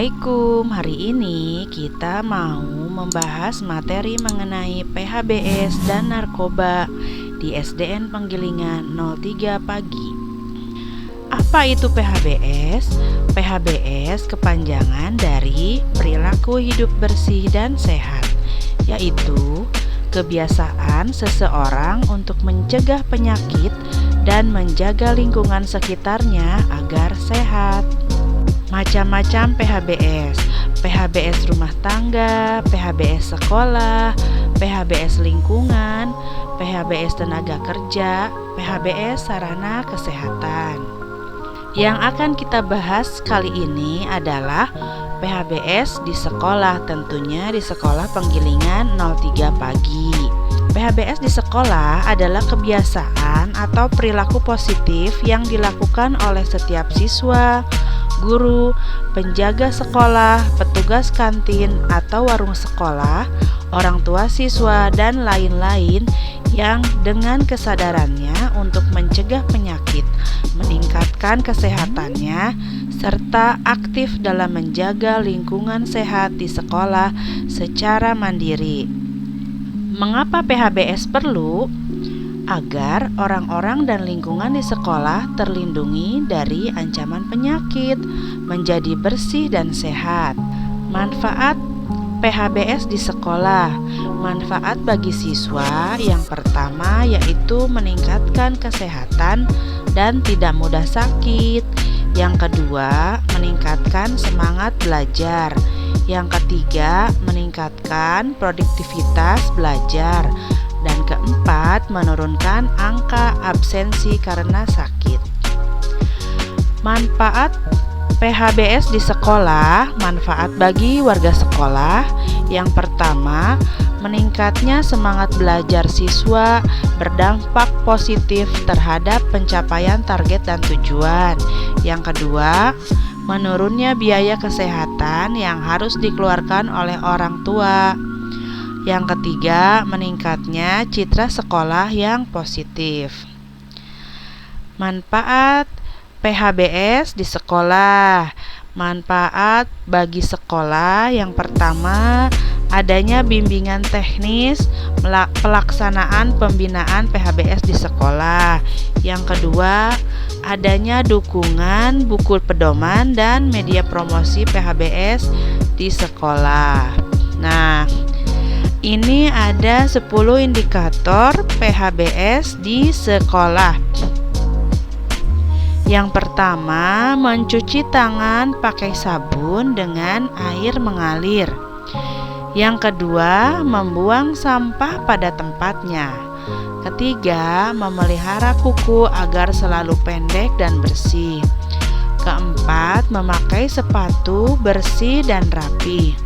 Assalamualaikum. Hari ini kita mau membahas materi mengenai PHBS dan narkoba di SDN Penggilingan 03 Pagi. Apa itu PHBS? PHBS kepanjangan dari perilaku hidup bersih dan sehat, yaitu kebiasaan seseorang untuk mencegah penyakit dan menjaga lingkungan sekitarnya agar sehat. Macam-macam PHBS, PHBS rumah tangga, PHBS sekolah, PHBS lingkungan, PHBS tenaga kerja, PHBS sarana kesehatan. Yang akan kita bahas kali ini adalah PHBS di sekolah, tentunya di sekolah Penggilingan 03 Pagi. PHBS di sekolah adalah kebiasaan atau perilaku positif yang dilakukan oleh setiap siswa, guru, penjaga sekolah, petugas kantin atau warung sekolah, orang tua siswa, dan lain-lain yang dengan kesadarannya untuk mencegah penyakit, meningkatkan kesehatannya, serta aktif dalam menjaga lingkungan sehat di sekolah secara mandiri. Mengapa PHBS perlu? Agar orang-orang dan lingkungan di sekolah terlindungi dari ancaman penyakit, menjadi bersih dan sehat. Manfaat PHBS di sekolah. Manfaat bagi siswa yang pertama yaitu meningkatkan kesehatan dan tidak mudah sakit. Yang kedua, meningkatkan semangat belajar. Yang ketiga, meningkatkan produktivitas belajar. Dan keempat, menurunkan angka absensi karena sakit. Manfaat PHBS di sekolah. Manfaat bagi warga sekolah. Yang pertama, meningkatnya semangat belajar siswa berdampak positif terhadap pencapaian target dan tujuan. Yang kedua, menurunnya biaya kesehatan yang harus dikeluarkan oleh orang tua. Yang ketiga, meningkatnya citra sekolah yang positif. Manfaat PHBS di sekolah. Manfaat bagi sekolah yang pertama, adanya bimbingan teknis, pelaksanaan pembinaan PHBS di sekolah. Yang kedua, adanya dukungan buku pedoman dan media promosi PHBS di sekolah. Nah, ini ada 10 indikator PHBS di sekolah. Yang pertama, mencuci tangan pakai sabun dengan air mengalir. Yang kedua, membuang sampah pada tempatnya. Ketiga, memelihara kuku agar selalu pendek dan bersih. Keempat, memakai sepatu bersih dan rapi.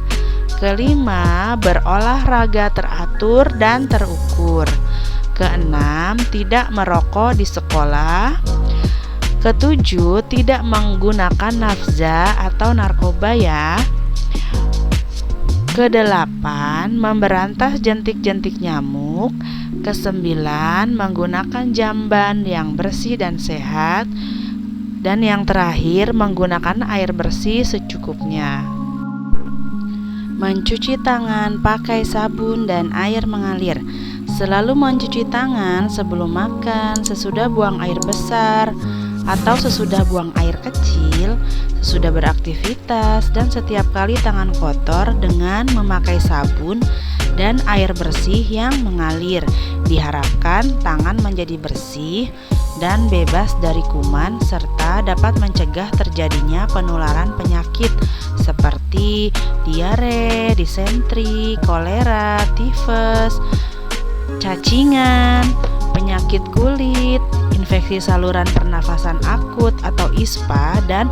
Kelima, berolahraga teratur dan terukur. Keenam, tidak merokok di sekolah. Ketujuh, tidak menggunakan nafza atau narkoba ya. Kedelapan, memberantas jentik-jentik nyamuk. Kesembilan, menggunakan jamban yang bersih dan sehat. Dan yang terakhir, menggunakan air bersih secukupnya. Mencuci tangan pakai sabun dan air mengalir. Selalu mencuci tangan sebelum makan, sesudah buang air besar, atau sesudah buang air kecil, sesudah beraktivitas, dan setiap kali tangan kotor dengan memakai sabun dan air bersih yang mengalir. Diharapkan tangan menjadi bersih dan bebas dari kuman serta dapat mencegah terjadinya penularan penyakit seperti diare, disentri, kolera, tifus, cacingan, penyakit kulit, infeksi saluran pernafasan akut atau ISPA, dan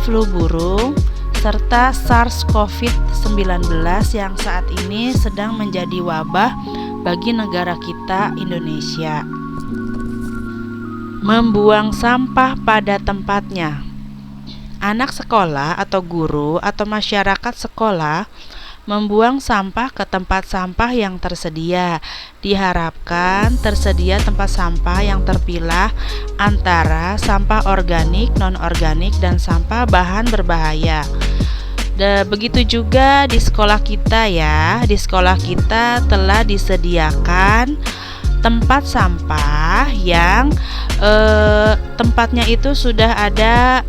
flu burung, serta SARS-CoV-19 yang saat ini sedang menjadi wabah bagi negara kita, Indonesia. Membuang sampah pada tempatnya. Anak sekolah atau guru atau masyarakat sekolah membuang sampah ke tempat sampah yang tersedia. Diharapkan tersedia tempat sampah yang terpilah antara sampah organik, non-organik, dan sampah bahan berbahaya. Begitu juga di sekolah kita ya. Di sekolah kita telah disediakan tempat sampah yang tempatnya itu sudah ada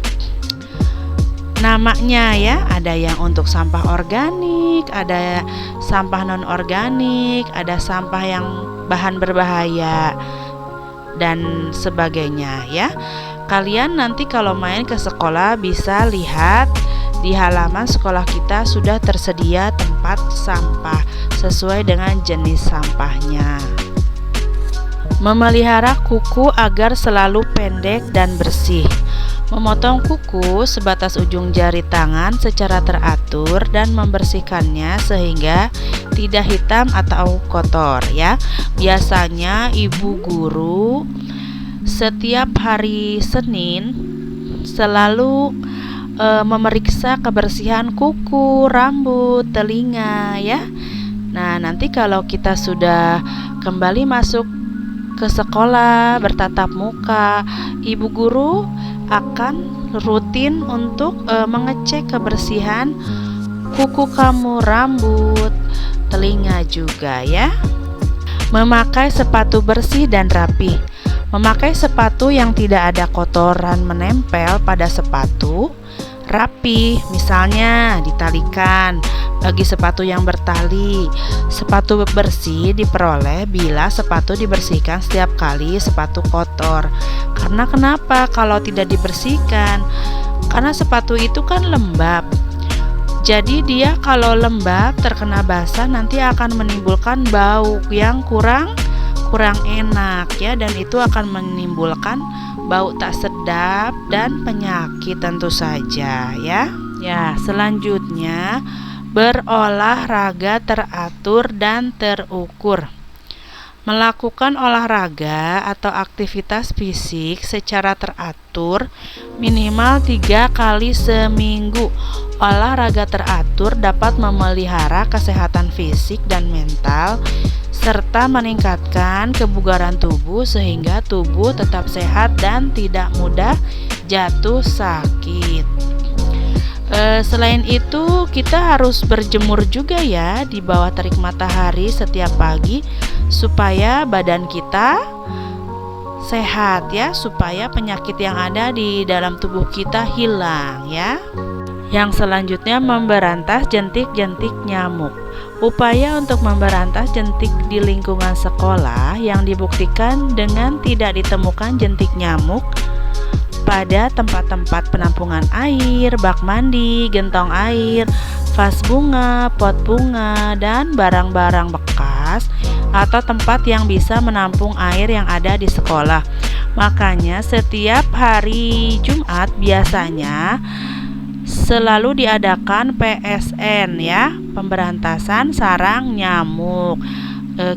namanya ya. Ada yang untuk sampah organik, ada sampah non organik, ada sampah yang bahan berbahaya dan sebagainya ya. Kalian nanti kalau main ke sekolah bisa lihat di halaman sekolah kita sudah tersedia tempat sampah sesuai dengan jenis sampahnya. Memelihara kuku agar selalu pendek dan bersih. Memotong kuku sebatas ujung jari tangan secara teratur dan membersihkannya sehingga tidak hitam atau kotor ya. Biasanya ibu guru setiap hari Senin selalu memeriksa kebersihan kuku, rambut, telinga ya. Nah, nanti kalau kita sudah kembali masuk ke sekolah bertatap muka, ibu guru akan rutin untuk mengecek kebersihan kuku kamu, rambut, telinga juga ya. Memakai sepatu bersih dan rapi. Memakai sepatu yang tidak ada kotoran menempel pada sepatu, rapi, misalnya ditalikan. Bagi sepatu yang bertali, sepatu bersih diperoleh bila sepatu dibersihkan setiap kali sepatu kotor. Karena kenapa kalau tidak dibersihkan? Karena sepatu itu kan lembab. Jadi dia kalau lembab terkena basah nanti akan menimbulkan bau yang kurang enak ya, dan itu akan menimbulkan bau tak sedap dan penyakit tentu saja ya. Ya, selanjutnya berolahraga teratur dan terukur. Melakukan olahraga atau aktivitas fisik secara teratur minimal 3 kali seminggu. Olahraga teratur dapat memelihara kesehatan fisik dan mental serta meningkatkan kebugaran tubuh sehingga tubuh tetap sehat dan tidak mudah jatuh sakit. Selain itu kita harus berjemur juga ya di bawah terik matahari setiap pagi supaya badan kita sehat ya, supaya penyakit yang ada di dalam tubuh kita hilang ya. Yang selanjutnya memberantas jentik-jentik nyamuk. Upaya untuk memberantas jentik di lingkungan sekolah yang dibuktikan dengan tidak ditemukan jentik nyamuk pada tempat-tempat penampungan air, bak mandi, gentong air, vas bunga, pot bunga, dan barang-barang bekas atau tempat yang bisa menampung air yang ada di sekolah. Makanya setiap hari Jumat biasanya selalu diadakan PSN ya, pemberantasan sarang nyamuk.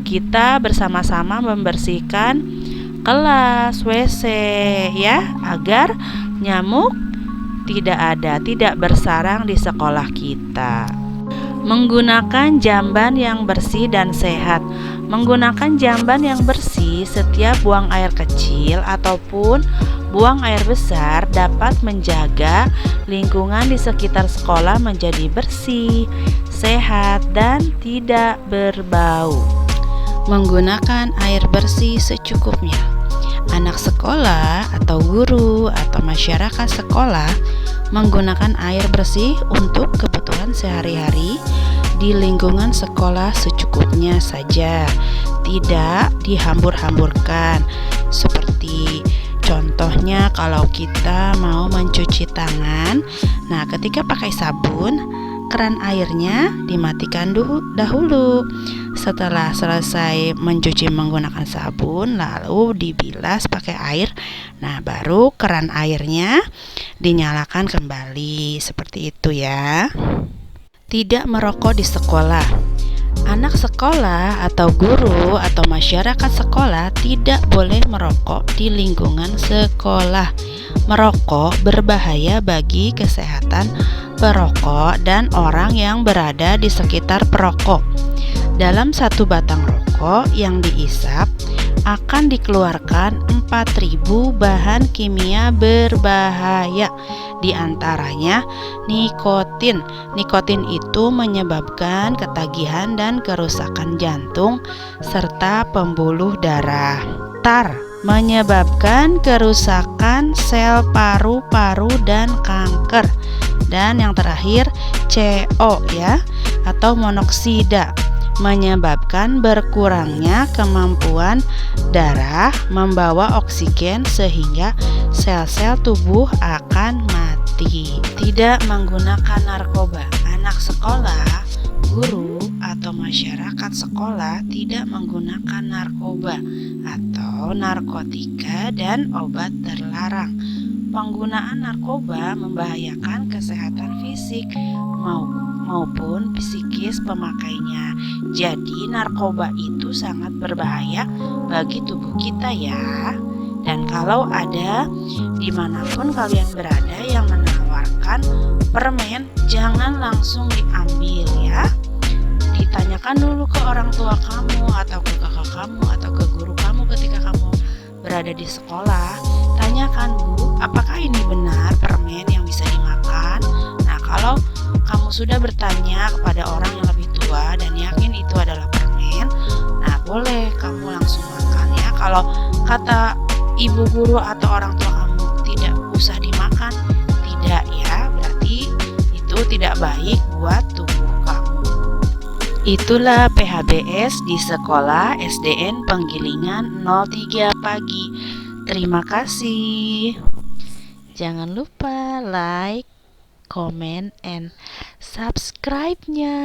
Kita bersama-sama membersihkan kelas, WC ya, agar nyamuk tidak bersarang di sekolah kita. Menggunakan jamban yang bersih dan sehat. Menggunakan jamban yang bersih setiap buang air kecil ataupun buang air besar dapat menjaga lingkungan di sekitar sekolah menjadi bersih, sehat, dan tidak berbau. Menggunakan air bersih secukupnya. Anak sekolah atau guru atau masyarakat sekolah menggunakan air bersih untuk kebutuhan sehari-hari di lingkungan sekolah secukupnya saja, tidak dihambur-hamburkan. Seperti contohnya kalau kita mau mencuci tangan, nah ketika pakai sabun, keran airnya dimatikan dahulu. Setelah selesai mencuci menggunakan sabun, lalu dibilas pakai air. Nah, baru keran airnya dinyalakan kembali. Seperti itu ya. Tidak merokok di sekolah. Anak sekolah atau guru atau masyarakat sekolah tidak boleh merokok di lingkungan sekolah. Merokok berbahaya bagi kesehatan perokok dan orang yang berada di sekitar perokok. Dalam satu batang rokok yang diisap akan dikeluarkan 4.000 bahan kimia berbahaya. Di antaranya nikotin. Nikotin itu menyebabkan ketagihan dan kerusakan jantung serta pembuluh darah. Tar menyebabkan kerusakan sel paru-paru dan kanker. Dan yang terakhir CO ya, atau monoksida, menyebabkan berkurangnya kemampuan darah membawa oksigen sehingga sel-sel tubuh akan mati. Tidak menggunakan narkoba. Anak sekolah, guru, atau masyarakat sekolah tidak menggunakan narkoba atau narkotika dan obat terlarang. Penggunaan narkoba membahayakan kesehatan fisik maupun psikis pemakainya. Jadi narkoba itu sangat berbahaya bagi tubuh kita ya. Dan kalau ada dimanapun kalian berada yang menawarkan permen, jangan langsung diambil ya. Ditanyakan dulu ke orang tua kamu atau ke kakak kamu atau ke guru kamu ketika kamu berada di sekolah. Tanyakan, Bu, apakah ini benar permen yang bisa dimakan? Nah, kalau kamu sudah bertanya kepada orang yang lebih tua dan yakin itu adalah permen, nah boleh kamu langsung makan ya. Kalau kata ibu guru atau orang tua kamu tidak usah dimakan, tidak ya, berarti itu tidak baik buat tubuh kamu. Itulah PHBS di Sekolah SDN Penggilingan 03 Pagi. Terima kasih. Jangan lupa like, comment, and subscribe-nya.